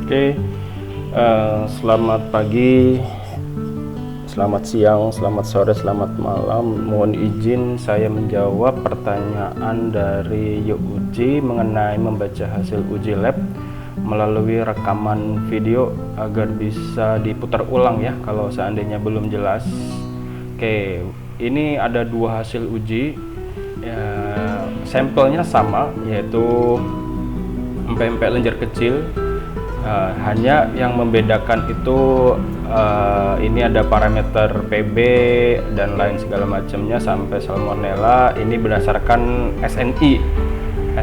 Oke, selamat pagi, selamat siang, selamat sore, selamat malam. Mohon izin saya menjawab pertanyaan dari Yuk Uji mengenai membaca hasil uji lab melalui rekaman video agar bisa diputar ulang ya kalau seandainya belum jelas. Oke, ini ada dua hasil uji ya, sampelnya sama, yaitu empek-empek lenjer kecil. Hanya yang membedakan itu ini ada parameter PB dan lain segala macamnya sampai salmonella. Ini berdasarkan SNI.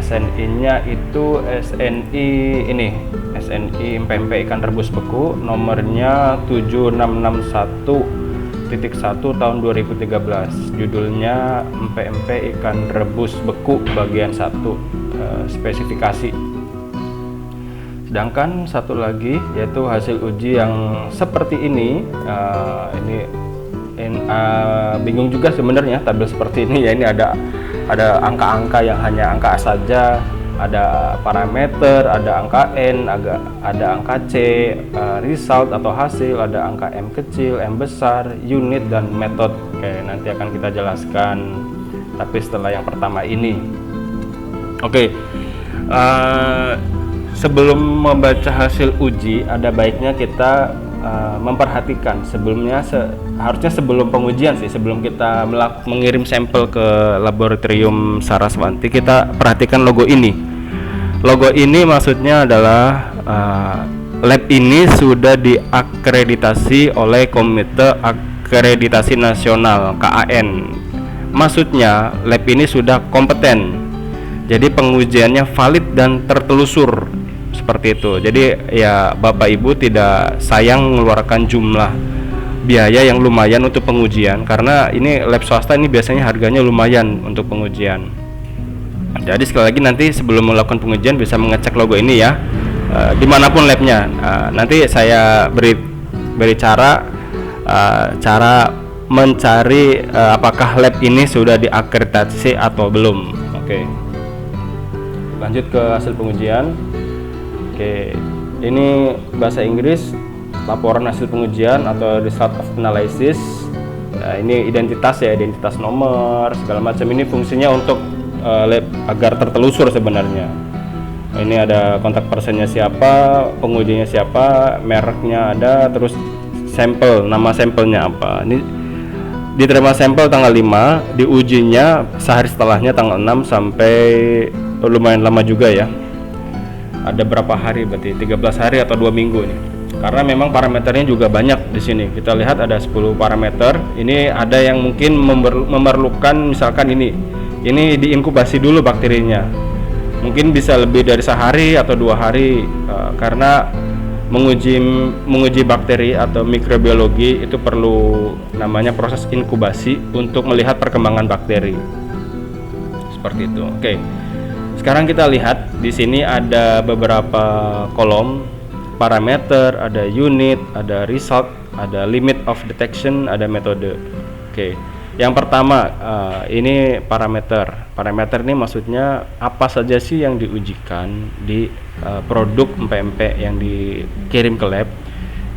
SNI-nya itu SNI empek-empek ikan rebus beku, nomornya 7661.1 tahun 2013. Judulnya empek-empek ikan rebus beku bagian 1, spesifikasi. Sedangkan satu lagi yaitu hasil uji yang seperti ini. Bingung juga sebenarnya tabel seperti ini ya. Ini ada angka-angka yang hanya angka saja, ada parameter, ada angka N, ada angka C, result atau hasil, ada angka M kecil, M besar, unit, dan metode. Oke, nanti akan kita jelaskan tapi setelah yang pertama ini. Oke, sebelum membaca hasil uji, ada baiknya kita memperhatikan sebelumnya, harusnya sebelum pengujian sih, sebelum kita mengirim sampel ke laboratorium Saraswanti, kita perhatikan logo ini. Logo ini maksudnya adalah lab ini sudah diakreditasi oleh Komite Akreditasi Nasional KAN. Maksudnya lab ini sudah kompeten, jadi pengujiannya valid dan tertelusur. Seperti itu. Jadi ya Bapak Ibu tidak sayang mengeluarkan jumlah biaya yang lumayan untuk pengujian, karena ini lab swasta ini biasanya harganya lumayan untuk pengujian. Jadi sekali lagi nanti sebelum melakukan pengujian bisa mengecek logo ini ya, dimanapun labnya. Nanti saya beri cara mencari apakah lab ini sudah diakreditasi atau belum. Oke. Lanjut ke hasil pengujian. Oke, ini bahasa Inggris, laporan hasil pengujian atau result of analysis. Nah, ini identitas ya, identitas nomor segala macam. Ini fungsinya untuk lab agar tertelusur sebenarnya. Ini ada kontak personnya siapa, pengujinya siapa, mereknya ada, terus sampel, nama sampelnya apa. Ini diterima sampel tanggal 5, diujinya sehari setelahnya tanggal 6 sampai lumayan lama juga ya. Ada berapa hari, berarti 13 hari atau 2 minggu nih. Karena memang parameternya juga banyak di sini. Kita lihat ada 10 parameter. Ini ada yang mungkin memerlukan misalkan ini diinkubasi dulu bakterinya. Mungkin bisa lebih dari sehari atau 2 hari, karena menguji bakteri atau mikrobiologi itu perlu namanya proses inkubasi untuk melihat perkembangan bakteri. Seperti itu. Oke. Sekarang kita lihat di sini ada beberapa kolom parameter, ada unit, ada result, ada limit of detection, ada metode. Oke. Yang pertama ini parameter. Parameter ini maksudnya apa saja sih yang diujikan di produk empek-empek yang dikirim ke lab.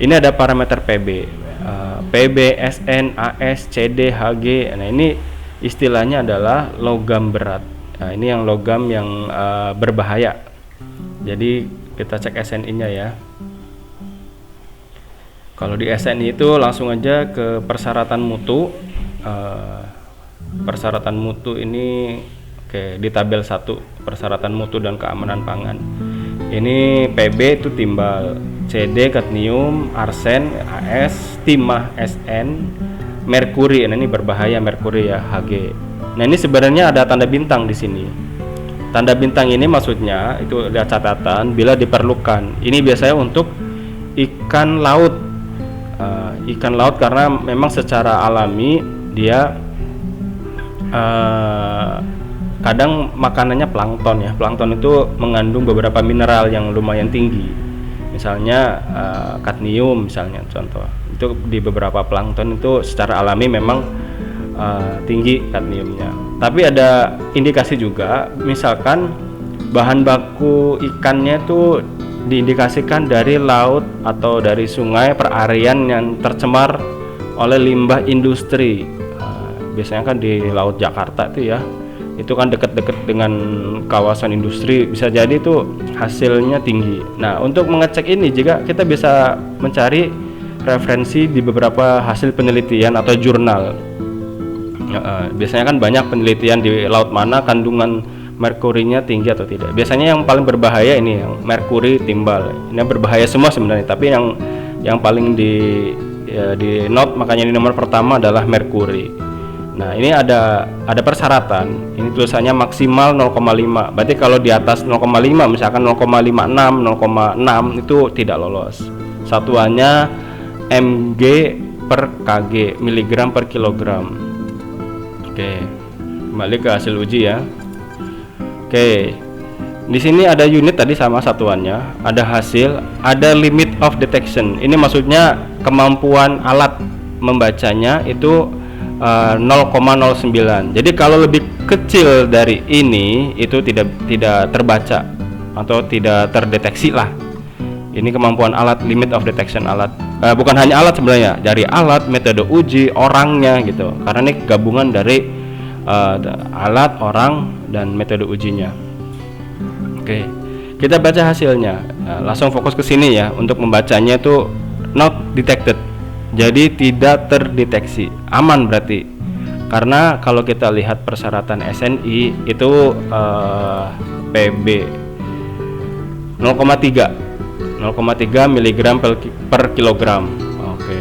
Ini ada parameter PB, PB, SN, AS, CD, HG. Nah, ini istilahnya adalah logam berat. Nah, ini yang logam yang berbahaya. Jadi kita cek SNI-nya ya. Kalau di SNI itu langsung aja ke persyaratan mutu. Persyaratan mutu ini di tabel 1, persyaratan mutu dan keamanan pangan. Ini PB itu timbal, CD kadmium, arsen, AS, timah, SN, merkuri. Nah, ini berbahaya merkuri ya, HG. Nah, ini sebenarnya ada tanda bintang di sini. Tanda bintang ini maksudnya itu ada catatan bila diperlukan. Ini biasanya untuk ikan laut. Ikan laut karena memang secara alami dia kadang makanannya plankton ya. Plankton itu mengandung beberapa mineral yang lumayan tinggi. Misalnya kadmium misalnya contoh. Itu di beberapa plankton itu secara alami memang tinggi kadmiumnya. Tapi ada indikasi juga, misalkan bahan baku ikannya itu diindikasikan dari laut atau dari sungai perarian yang tercemar oleh limbah industri. Biasanya kan di Laut Jakarta itu ya, itu kan dekat-dekat dengan kawasan industri, bisa jadi itu hasilnya tinggi. Nah, untuk mengecek ini juga kita bisa mencari referensi di beberapa hasil penelitian atau jurnal. Biasanya kan banyak penelitian di laut mana kandungan merkurinya tinggi atau tidak. Biasanya yang paling berbahaya ini yang merkuri timbal. Ini berbahaya semua sebenarnya, tapi yang paling di note, makanya ini nomor pertama adalah merkuri. Nah, ini ada persyaratan. Ini tulisannya maksimal 0,5. Berarti kalau di atas 0,5, misalkan 0,56, 0,6 itu tidak lolos. Satuannya mg per kg, miligram per kilogram. Oke. Kembali ke hasil uji ya. Oke, di sini ada unit tadi sama satuannya, ada hasil, ada limit of detection. Ini maksudnya kemampuan alat membacanya itu 0,09. Jadi kalau lebih kecil dari ini itu tidak terbaca atau tidak terdeteksi lah. Ini kemampuan alat, limit of detection alat. Bukan hanya alat sebenarnya, dari alat, metode uji, orangnya gitu. Karena ini gabungan dari alat, orang, dan metode ujinya. Oke, kita baca hasilnya. Langsung fokus ke sini ya. Untuk membacanya itu not detected, jadi tidak terdeteksi, aman berarti. Karena kalau kita lihat persyaratan SNI itu PB 0,3 mg per kilogram. Oke,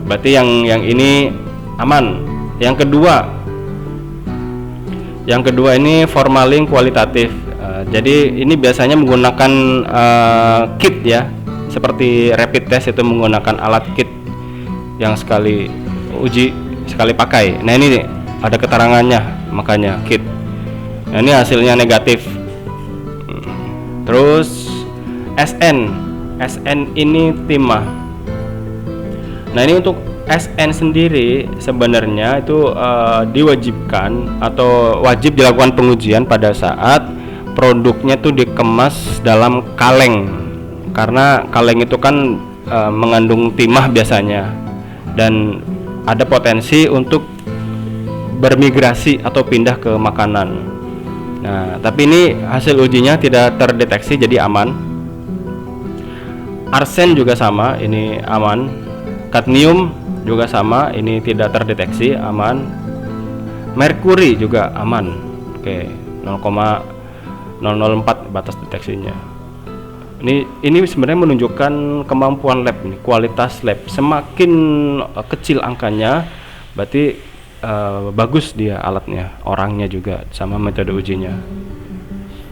berarti yang ini aman. Yang kedua ini formalin kualitatif. Jadi ini biasanya menggunakan kit ya, seperti rapid test itu menggunakan alat kit yang sekali uji sekali pakai. Nah, ini ada keterangannya, makanya kit. Nah, ini hasilnya negatif. Terus SN ini timah. Nah, ini untuk SN sendiri sebenarnya itu diwajibkan atau wajib dilakukan pengujian pada saat produknya tuh dikemas dalam kaleng, karena kaleng itu kan mengandung timah biasanya dan ada potensi untuk bermigrasi atau pindah ke makanan. Nah, tapi ini hasil ujinya tidak terdeteksi, jadi aman. Arsen juga sama, ini aman. Kadmium juga sama, ini tidak terdeteksi, aman. Merkuri juga aman. Oke, 0,004 batas deteksinya. Ini sebenarnya menunjukkan kemampuan lab nih, kualitas lab. Semakin kecil angkanya, berarti bagus dia alatnya, orangnya juga, sama metode ujinya.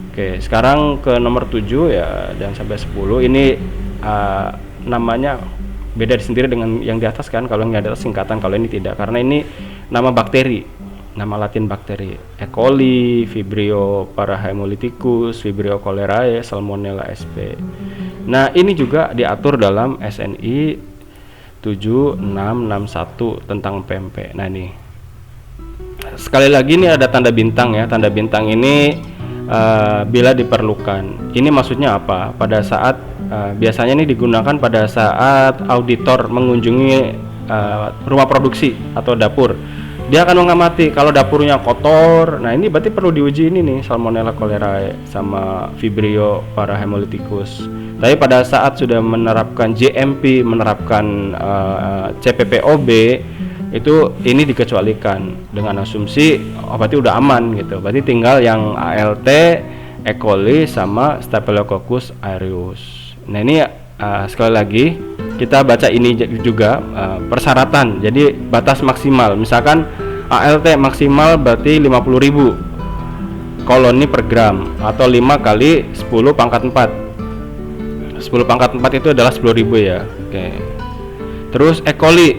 Oke, sekarang ke nomor 7 ya, dan sampai 10. Ini namanya beda sendiri dengan yang di atas kan. Kalau yang di atas singkatan, kalau ini tidak, karena ini nama bakteri, nama latin bakteri. E. coli, Vibrio parahemolyticus, Vibrio cholerae, Salmonella sp. Nah, ini juga diatur dalam SNI 7661 tentang PMP. Nah, ini sekali lagi ini ada tanda bintang ya. Tanda bintang ini bila diperlukan. Ini maksudnya apa? Pada saat biasanya ini digunakan pada saat auditor mengunjungi rumah produksi atau dapur. Dia akan mengamati kalau dapurnya kotor. Nah, ini berarti perlu diuji ini nih, Salmonella cholerae sama Vibrio parahemolyticus. Tapi pada saat sudah menerapkan GMP, menerapkan CPPOB, itu ini dikecualikan dengan asumsi berarti udah aman gitu. Berarti tinggal yang ALT, E. coli sama Staphylococcus aureus. Nah, ini sekali lagi kita baca ini juga persyaratan. Jadi batas maksimal, misalkan ALT maksimal berarti 50.000 koloni per gram atau 5 kali 10 pangkat 4. 10 pangkat 4 itu adalah 10.000 ya. Oke. Terus E. coli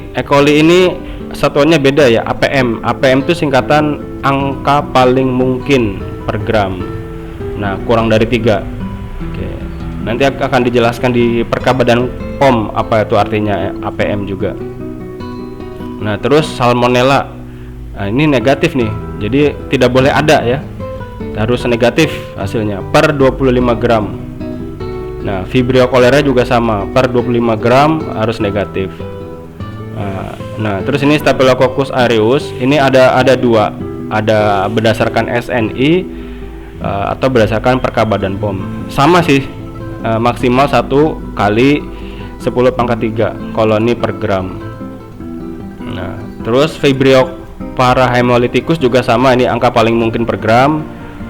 ini satuannya beda ya, APM. APM itu singkatan angka paling mungkin per gram. Nah, kurang dari 3. Oke. Nanti akan dijelaskan di Perka Badan POM apa itu artinya APM juga. Nah, terus Salmonella. Nah, ini negatif nih. Jadi tidak boleh ada ya. Harus negatif hasilnya per 25 gram. Nah, Vibrio cholerae juga sama, per 25 gram harus negatif. Nah, terus ini Staphylococcus aureus, ini ada dua, ada berdasarkan SNI atau berdasarkan perka Badan POM. Sama sih, maksimal 1 kali 10 pangkat 3 koloni per gram. Nah, terus Vibrio parahemolyticus juga sama, ini angka paling mungkin per gram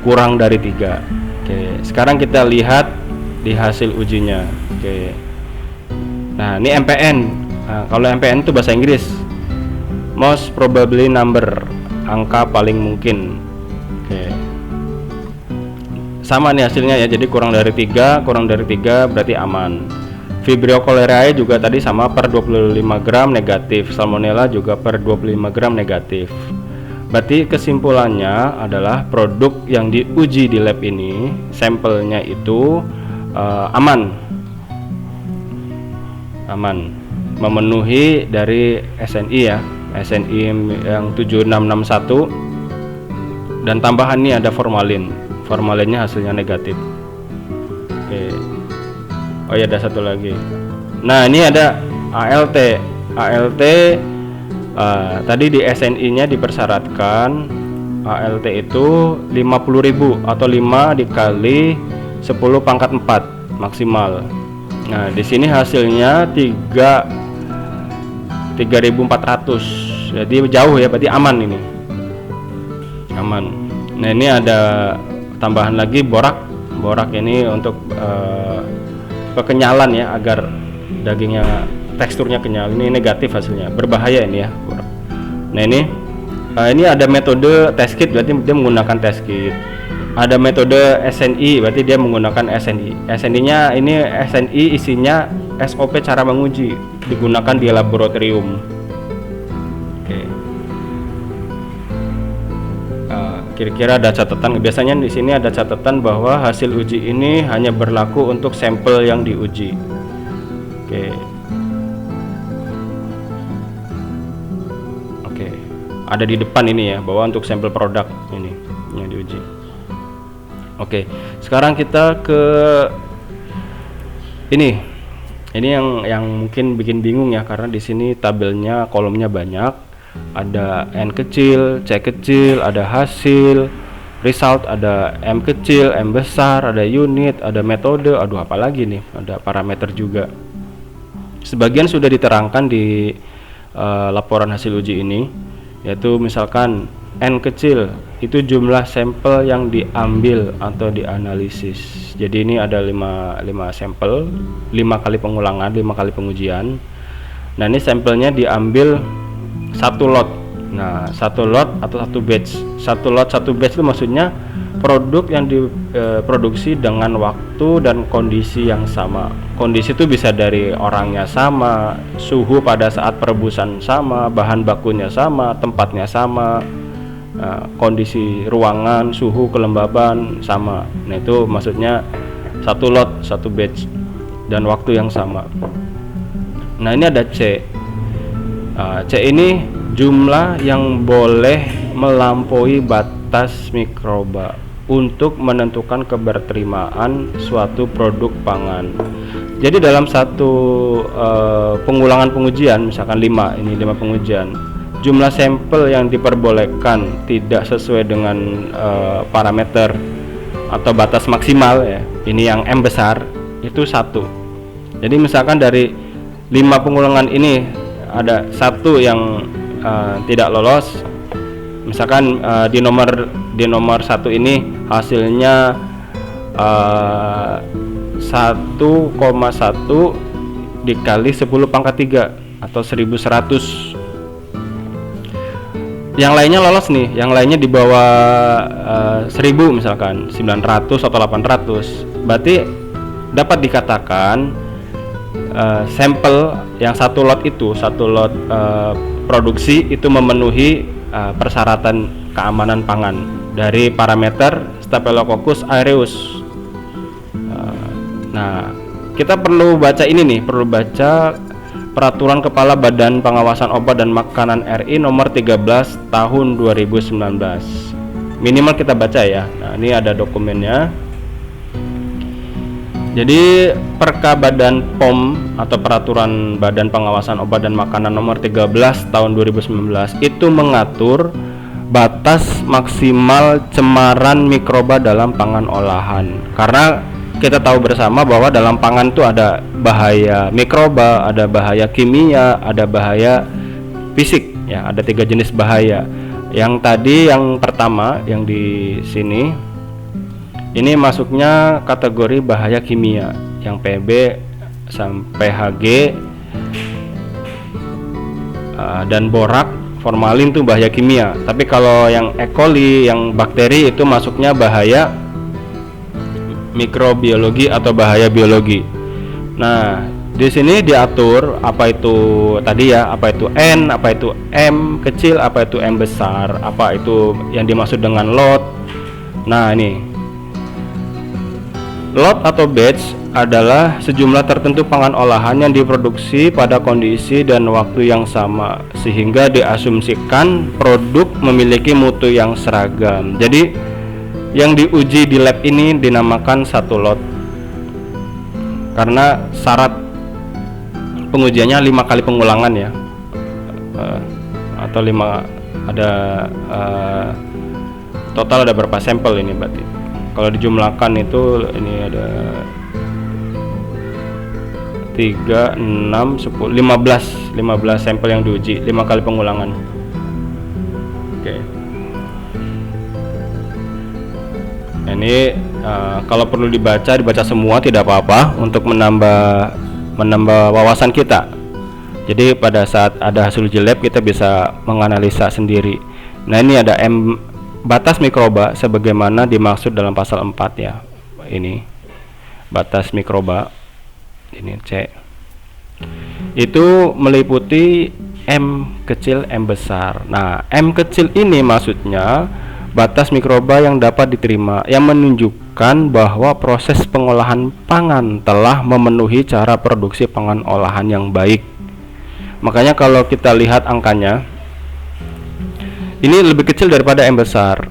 kurang dari 3. Oke, sekarang kita lihat di hasil ujinya. Oke. Nah, ini MPN. Nah, kalau MPN itu bahasa Inggris, most probably number, angka paling mungkin. Oke. Sama nih hasilnya ya, jadi kurang dari 3 berarti aman. Vibrio cholerae juga tadi sama, per 25 gram negatif. Salmonella juga per 25 gram negatif. Berarti kesimpulannya adalah produk yang diuji di lab ini, sampelnya itu aman, memenuhi dari SNI ya, SNI yang 7661, dan tambahan nih ada formalinnya hasilnya negatif. Oke. Oh ya, ada satu lagi. Nah, ini ada ALT. Tadi di SNI-nya dipersyaratkan ALT itu 50.000 atau 5 dikali 10 pangkat 4 maksimal. Nah, di sini hasilnya 3.400. Jadi jauh ya, berarti aman ini. Aman. Nah, ini ada tambahan lagi borak ini untuk kekenyalan ya, agar dagingnya teksturnya kenyal. Ini negatif hasilnya, berbahaya ini ya borak. Nah, ini ada metode test kit, berarti dia menggunakan test kit. Ada metode SNI, berarti dia menggunakan SNI. SNI-nya ini SNI isinya SOP cara menguji, digunakan di laboratorium. Oke. Kira-kira ada catatan. Biasanya di sini ada catatan bahwa hasil uji ini hanya berlaku untuk sampel yang diuji. Oke. Ada di depan ini ya, bahwa untuk sampel produk ini yang diuji. Oke. Sekarang kita ke ini yang mungkin bikin bingung ya, karena di sini tabelnya, kolomnya banyak. Ada N kecil, C kecil, ada hasil, result, ada M kecil, M besar, ada unit, ada metode, aduh apalagi nih, ada parameter juga. Sebagian sudah diterangkan di laporan hasil uji ini, yaitu misalkan N kecil itu jumlah sampel yang diambil atau dianalisis. Jadi ini ada 5 sampel, 5 kali pengulangan, 5 kali pengujian. Nah, ini sampelnya diambil 1 lot. Nah, 1 lot atau 1 batch. 1 lot 1 batch itu maksudnya produk yang diproduksi dengan waktu dan kondisi yang sama. Kondisi itu bisa dari orangnya sama, suhu pada saat perebusan sama, bahan bakunya sama, tempatnya sama, kondisi ruangan, suhu, kelembaban sama. Nah, itu maksudnya 1 lot 1 batch dan waktu yang sama. Nah, ini ada C. C ini jumlah yang boleh melampaui batas mikroba untuk menentukan keberterimaan suatu produk pangan. Jadi dalam satu pengulangan pengujian, misalkan 5 pengujian, jumlah sampel yang diperbolehkan tidak sesuai dengan parameter atau batas maksimal ya, ini yang M besar itu 1. Jadi misalkan dari 5 pengulangan ini ada 1 yang tidak lolos, misalkan di nomor 1 ini hasilnya 1,1 dikali 10 pangkat 3 atau 1100. Yang lainnya lolos nih, yang lainnya di bawah 1000 misalkan 900 atau 800, berarti dapat dikatakan sampel yang 1 lot itu, 1 lot produksi itu memenuhi persyaratan keamanan pangan dari parameter Staphylococcus aureus. Nah, kita perlu baca ini nih, perlu baca Peraturan Kepala Badan Pengawasan Obat dan Makanan RI nomor 13 tahun 2019. Minimal kita baca ya. Nah, ini ada dokumennya. Jadi Perka Badan POM atau Peraturan Badan Pengawasan Obat dan Makanan Nomor 13 tahun 2019 itu mengatur batas maksimal cemaran mikroba dalam pangan olahan. Karena kita tahu bersama bahwa dalam pangan itu ada bahaya mikroba, ada bahaya kimia, ada bahaya fisik ya, ada 3 jenis bahaya. Yang tadi yang pertama yang di sini ini masuknya kategori bahaya kimia, yang PB sampai Hg dan borak, formalin tuh bahaya kimia. Tapi kalau yang E. coli, yang bakteri itu masuknya bahaya mikrobiologi atau bahaya biologi. Nah, di sini diatur apa itu tadi ya, apa itu N, apa itu M kecil, apa itu M besar, apa itu yang dimaksud dengan lot. Nah, ini lot atau batch adalah sejumlah tertentu pangan olahan yang diproduksi pada kondisi dan waktu yang sama, sehingga diasumsikan produk memiliki mutu yang seragam. Jadi yang diuji di lab ini dinamakan satu lot, karena syarat pengujiannya 5 kali pengulangan ya, atau 5 ada total ada berapa sampel ini berarti. Kalau dijumlahkan itu ini ada 3, 6, 10, 15 sampel yang diuji, 5 kali pengulangan. Oke. Ini kalau perlu dibaca semua tidak apa-apa untuk menambah wawasan kita. Jadi pada saat ada hasil uji lab kita bisa menganalisa sendiri. Nah, ini ada batas mikroba sebagaimana dimaksud dalam pasal 4 ya. Ini batas mikroba, ini C, itu meliputi M kecil, M besar. Nah, M kecil ini maksudnya batas mikroba yang dapat diterima, yang menunjukkan bahwa proses pengolahan pangan telah memenuhi cara produksi pangan olahan yang baik. Makanya kalau kita lihat angkanya, ini lebih kecil daripada M besar.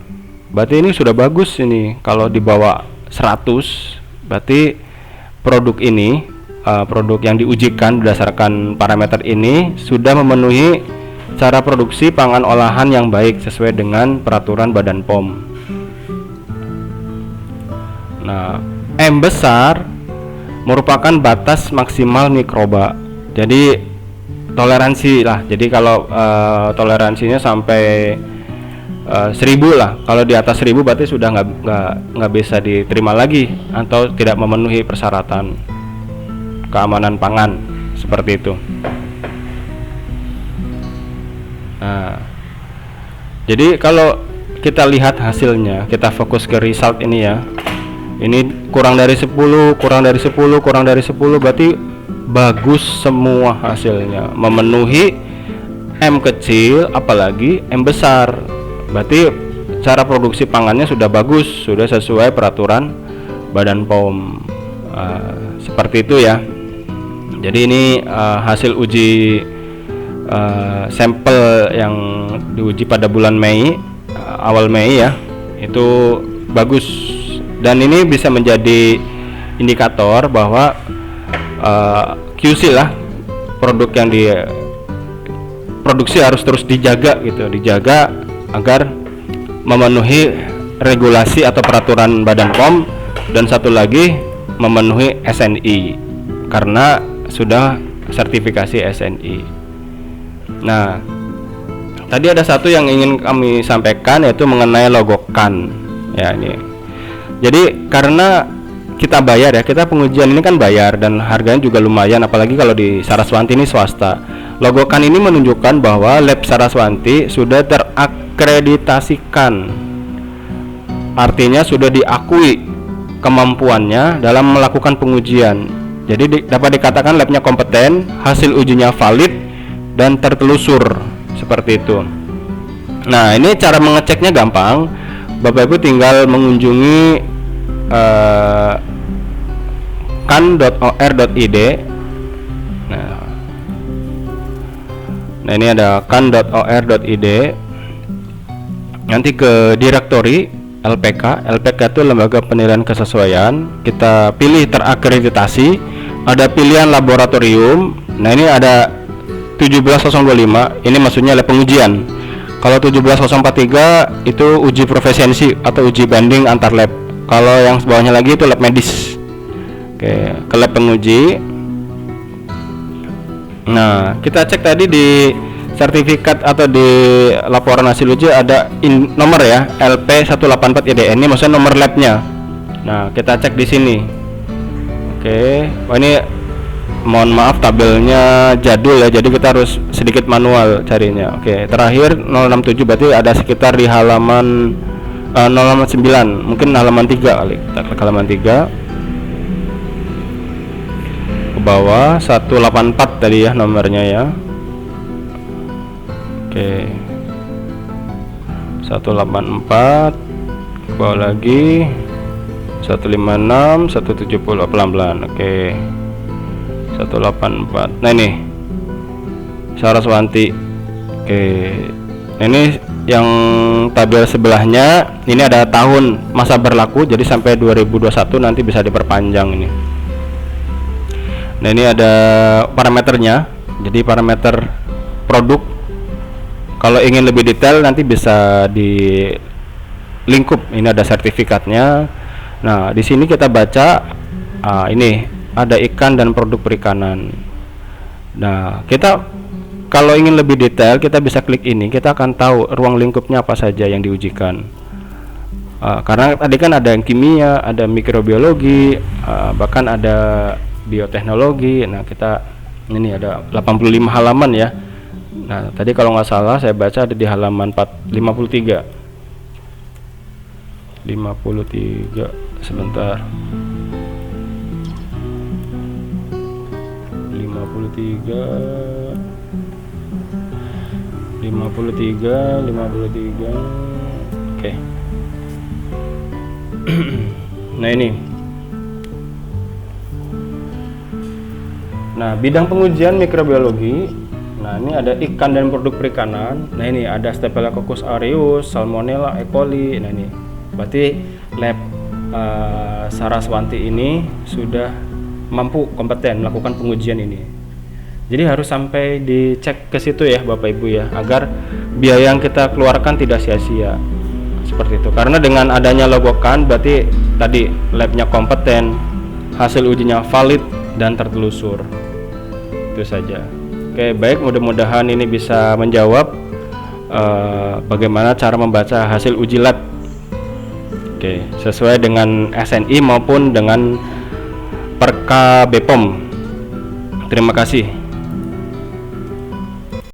Berarti ini sudah bagus ini. Kalau di bawah 100, berarti produk ini, produk yang diujikan berdasarkan parameter ini sudah memenuhi cara produksi pangan olahan yang baik sesuai dengan peraturan Badan POM. Nah, M besar merupakan batas maksimal mikroba. Jadi toleransi lah. Jadi kalau toleransinya sampai 1000 lah. Kalau di atas 1000 berarti sudah nggak bisa diterima lagi atau tidak memenuhi persyaratan keamanan pangan, seperti itu. Nah, jadi kalau kita lihat hasilnya, kita fokus ke result ini ya. Ini kurang dari 10, kurang dari 10, kurang dari 10, berarti bagus semua hasilnya, memenuhi M kecil apalagi M besar. Berarti cara produksi pangannya sudah bagus, sudah sesuai peraturan Badan POM. Seperti itu ya. Jadi ini hasil uji sampel yang diuji pada bulan Mei, awal Mei ya, itu bagus, dan ini bisa menjadi indikator bahwa QC lah, produk yang diproduksi harus terus dijaga gitu, dijaga agar memenuhi regulasi atau peraturan Badan POM, dan satu lagi memenuhi SNI karena sudah sertifikasi SNI. Nah, tadi ada satu yang ingin kami sampaikan, yaitu mengenai logo CAN ya. Ini jadi karena kita bayar ya, kita pengujian ini kan bayar dan harganya juga lumayan, apalagi kalau di Saraswanti ini swasta. Logo CAN ini menunjukkan bahwa Lab Saraswanti sudah terakreditasikan, artinya sudah diakui kemampuannya dalam melakukan pengujian. Jadi dapat dikatakan labnya kompeten, hasil ujinya valid dan tertelusur, seperti itu. Nah, ini cara mengeceknya gampang. Bapak Ibu tinggal mengunjungi kan.or.id. Nah, ini ada kan.or.id. Nanti ke directory, LPK. LPK itu lembaga penilaian kesesuaian. Kita pilih terakreditasi. Ada pilihan laboratorium. Nah, ini ada 17025. Ini maksudnya lab pengujian. Kalau 17043 itu uji profesiensi atau uji banding antar lab. Kalau yang sebawahnya lagi itu lab medis. Oke, ke lab penguji. Nah, kita cek tadi di sertifikat atau di laporan hasil uji ada nomor ya, LP184IDN, ini maksudnya nomor labnya. Nah, kita cek di sini. Oke, wah ini mohon maaf tabelnya jadul ya, jadi kita harus sedikit manual carinya. Oke, terakhir 067 berarti ada sekitar di halaman 009, mungkin halaman 3 kali. Kita klik halaman 3. Ke bawah 184 tadi ya nomornya ya. Oke, 184 ke bawah lagi 156 170 pelan-pelan. Oke, 184. Nah ini Saraswanti. Oke, nah ini yang tabel sebelahnya ini ada tahun masa berlaku, jadi sampai 2021 nanti bisa diperpanjang ini. Nah ini ada parameternya, jadi parameter produk. Kalau ingin lebih detail nanti bisa di lingkup. Ini ada sertifikatnya. Nah, di sini kita baca ini ada ikan dan produk perikanan. Nah, kita kalau ingin lebih detail kita bisa klik ini. Kita akan tahu ruang lingkupnya apa saja yang diujikan. Karena tadi kan ada yang kimia, ada mikrobiologi, bahkan ada bioteknologi. Nah, kita ini ada 85 halaman ya. Nah, tadi kalau nggak salah saya baca ada di halaman 53. Sebentar. 53. Oke. Nah, ini. Nah, bidang pengujian mikrobiologi. Nah, ini ada ikan dan produk perikanan. Nah, ini ada Staphylococcus aureus, Salmonella, E. coli. Nah, ini berarti lab Saraswanti ini sudah mampu kompeten melakukan pengujian ini. Jadi harus sampai dicek ke situ ya Bapak Ibu ya, agar biaya yang kita keluarkan tidak sia-sia. Seperti itu. Karena dengan adanya logokan berarti tadi labnya kompeten, hasil ujinya valid dan tertelusur. Itu saja. Oke, baik, mudah-mudahan ini bisa menjawab bagaimana cara membaca hasil uji lab. Oke, sesuai dengan SNI maupun dengan Perka BPOM. Terima kasih.